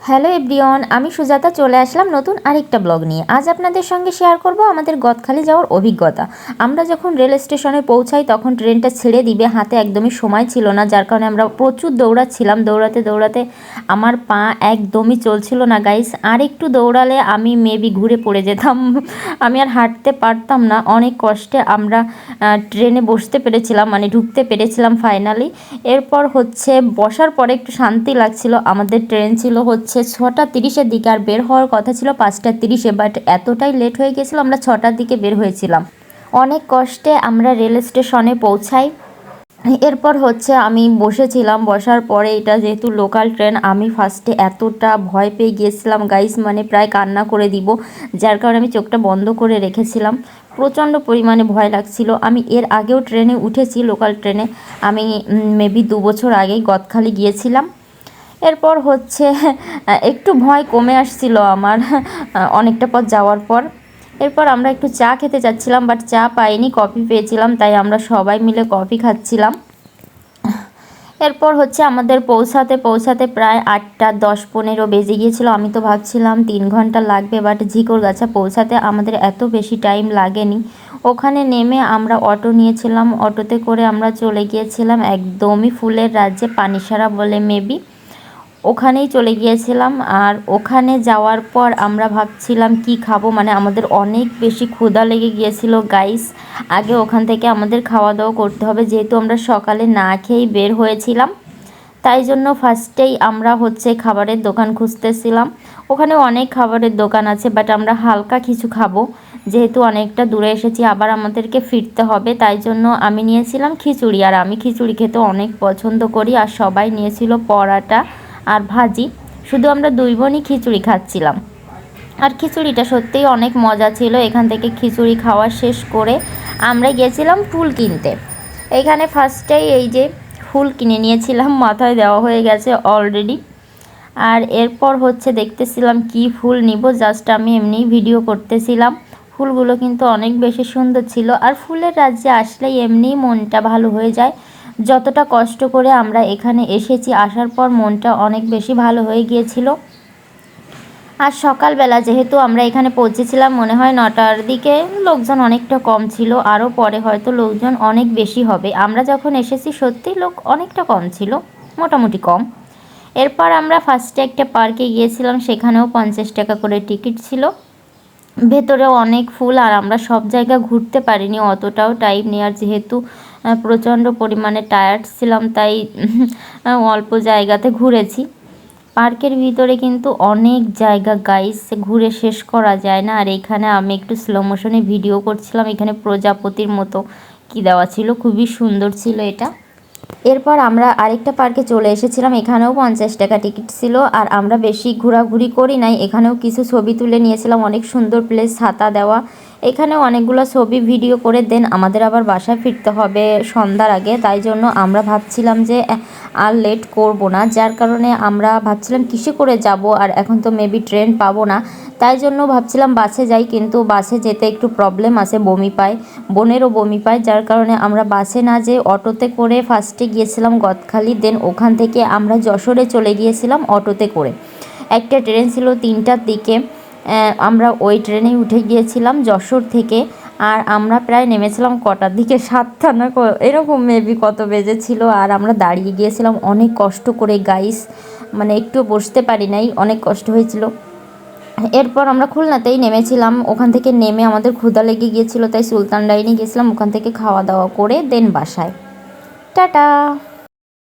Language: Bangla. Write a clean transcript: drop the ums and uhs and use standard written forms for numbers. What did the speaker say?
হ্যালো এভরিওয়ান, আমি সুজাতা চলে আসলাম নতুন আরেকটা ব্লগ নিয়ে। আজ আপনাদের সঙ্গে শেয়ার করব আমাদের গদখালি যাওয়ার অভিজ্ঞতা। আমরা যখন রেল স্টেশনে পৌঁছাই তখন ট্রেনটা ছেড়ে দিবে, হাতে একদমই সময় ছিল না, যার কারণে আমরা প্রচুর দৌড়াচ্ছিলাম। দৌড়াতে দৌড়াতে আমার পা একদমই চলছিল না গাইস। আর একটু দৌড়ালে আমি মেবি ঘুরে পড়ে যেতাম, আমি আর হাঁটতে পারতাম না। অনেক কষ্টে আমরা ট্রেনে বসতে পেরেছিলাম, মানে ঢুকতে পেরেছিলাম ফাইনালি। এরপর হচ্ছে বসার পরে একটু শান্তি লাগছিল। আমাদের ট্রেন ছিল হচ্ছে 6:30-এর দিকে, আর বের হওয়ার কথা ছিল 5:30-এ, বাট এতটাই লেট হয়ে গেছিলো, আমরা 6টার দিকে বের হয়েছিলাম। অনেক কষ্টে আমরা রেল স্টেশনে পৌঁছাই। এরপর হচ্ছে আমি বসেছিলাম, বসার পরে এটা যেহেতু লোকাল ট্রেন, আমি ফার্স্টে এতটা ভয় পেয়ে গিয়েছিলাম গাইস, মানে প্রায় কান্না করে দিব, যার কারণে আমি চোখটা বন্ধ করে রেখেছিলাম। প্রচণ্ড পরিমাণে ভয় লাগছিল। আমি এর আগেও ট্রেনে উঠেছি, লোকাল ট্রেনে। আমি মেবি 2 বছর আগেই গদখালি গিয়েছিলাম। এরপর হচ্ছে একটু ভয় কমে আসছিল আমার অনেকটা পথ যাওয়ার পর। এরপর আমরা একটু চা খেতে যাচ্ছিলাম, বাট চা পাইনি, কফি পেয়েছিলাম, তাই আমরা সবাই মিলে কফি খাচ্ছিলাম। এরপর হচ্ছে আমাদের পৌঁছাতে পৌঁছাতে প্রায় 8:10-15 বেজে গিয়েছিল। আমি তো ভাবছিলাম 3 ঘন্টা লাগবে, বাট ঝিকরগাছা পৌঁছাতে আমাদের এত বেশি টাইম লাগেনি। ওখানে নেমে আমরা অটো নিয়েছিলাম, অটোতে করে আমরা চলে গিয়েছিলাম একদমই ফুলের রাজ্যে, পানিসারা বলে মেবি, ওখানেই চলে গিয়েছিলাম। আর ওখানে যাওয়ার পর আমরা ভাবছিলাম কি খাবো, মানে আমাদের অনেক বেশি ক্ষুধা লেগে গিয়েছিল গাইস। আগে ওখান থেকে আমাদের খাওয়া দাওয়া করতে হবে, যেহেতু আমরা সকালে না খেয়েই বের হয়েছিলাম। তাই জন্য ফার্স্টেই আমরা হচ্ছে খাবারের দোকান খুঁজতেছিলাম। ওখানে অনেক খাবারের দোকান আছে, বাট আমরা হালকা কিছু খাবো, যেহেতু অনেকটা দূরে এসেছি, আবার আমাদেরকে ফিরতে হবে। তাই জন্য আমি নিয়েছিলাম খিচুড়ি, আর আমি খিচুড়ি খেতে অনেক পছন্দ করি। আর সবাই নিয়েছিল পরাটা আর ভাজি, শুধু আমরা 2 বোনই খিচুড়ি খাচ্ছিলাম। আর খিচুড়িটা সত্যিই অনেক মজা ছিল। এখান থেকে খিচুড়ি খাওয়া শেষ করে আমরা গিয়েছিলাম ফুল কিনতে। এখানে ফার্স্টেই এই যে ফুল কিনে নিয়েছিলাম, মাথায় দেওয়া হয়ে গেছে অলরেডি। আর এরপর হচ্ছে দেখতেছিলাম কি ফুল নিব, জাস্ট আমি এমনি ভিডিও করতেছিলাম। ফুলগুলো কিন্তু অনেক বেশি সুন্দর ছিল। আর ফুলের রাজ্যে আসলেই এমনিই মনটা ভালো হয়ে যায়। যতটা কষ্ট করে আমরা এখানে এসেছি, আসার পর মনটা অনেক বেশি ভালো হয়ে গিয়েছিল। আর সকালবেলা যেহেতু আমরা এখানে পৌঁছেছিলাম মনে হয় 9টার দিকে, লোকজন অনেকটা কম ছিল, আরও পরে হয়তো লোকজন অনেক বেশি হবে। আমরা যখন এসেছি সত্যিই লোক অনেকটা কম ছিল, মোটামুটি কম। এরপর আমরা ফার্স্টে একটা পার্কে গিয়েছিলাম, সেখানেও 50 টাকা করে টিকিট ছিল। ভেতরেও অনেক ফুল, আর আমরা সব জায়গা ঘুরতে পারিনি, অতটাও টাইম নেই। আর যেহেতু প্রচণ্ড পরিমাণে টায়ার্ড ছিলাম, তাই অল্প জায়গাতে ঘুরেছি। পার্কের ভিতরে কিন্তু অনেক জায়গা গাইস, ঘুরে শেষ করা যায় না। আর এখানে আমি একটু স্লো মোশনে ভিডিও করছিলাম। এখানে প্রজাপতির মতো কি দেওয়া ছিল, খুবই সুন্দর ছিল এটা। এরপর আমরা আরেকটা পার্কে চলে এসেছিলাম, এখানেও 50 টাকা টিকিট ছিল। আর আমরা বেশি ঘোরাঘুরি করি নাই, এখানেও কিছু ছবি তুলে নিয়েছিলাম। অনেক সুন্দর প্লেস, ছাতা দেওয়া। এখানেও অনেকগুলো ছবি ভিডিও করে দেন আমাদের আবার বাসায় ফিরতে হবে সন্ধ্যার আগে। তাই জন্য আমরা ভাবছিলাম যে আর লেট করব না, যার কারণে আমরা ভাবছিলাম কিসে করে যাব, আর এখন তো মেবি ট্রেন পাবো না। তাই জন্য ভাবছিলাম বাসে যাই, কিন্তু বাসে যেতে একটু প্রবলেম আছে, বমি পায়, বোনেরও বমি পায়, যার কারণে আমরা বাসে না যেয়ে অটোতে করে ফার্স্টে গিয়েছিলাম গদখালি, দেন ওখান থেকে আমরা যশোরে চলে গিয়েছিলাম অটোতে করে। একটা ট্রেন ছিল 3টার দিকে, আমরা ওই ট্রেনেই উঠে গিয়েছিলাম যশোর থেকে। আর আমরা প্রায় নেমেছিলাম কটার দিকে, 7টা না এরকম মেবি কত বেজেছিল। আর আমরা দাঁড়িয়ে গিয়েছিলাম অনেক কষ্ট করে গাইস, মানে একটু বসতে পারি নাই, অনেক কষ্ট হয়েছিল। এরপর আমরা খুলনাতেই নেমেছিলাম, ওখান থেকে নেমে আমাদের ক্ষুধা লেগে গিয়েছিল, তাই সুলতান ডাইনে গেছিলাম, ওখান থেকে খাওয়া দাওয়া করে দেন বাসায়। টাটা।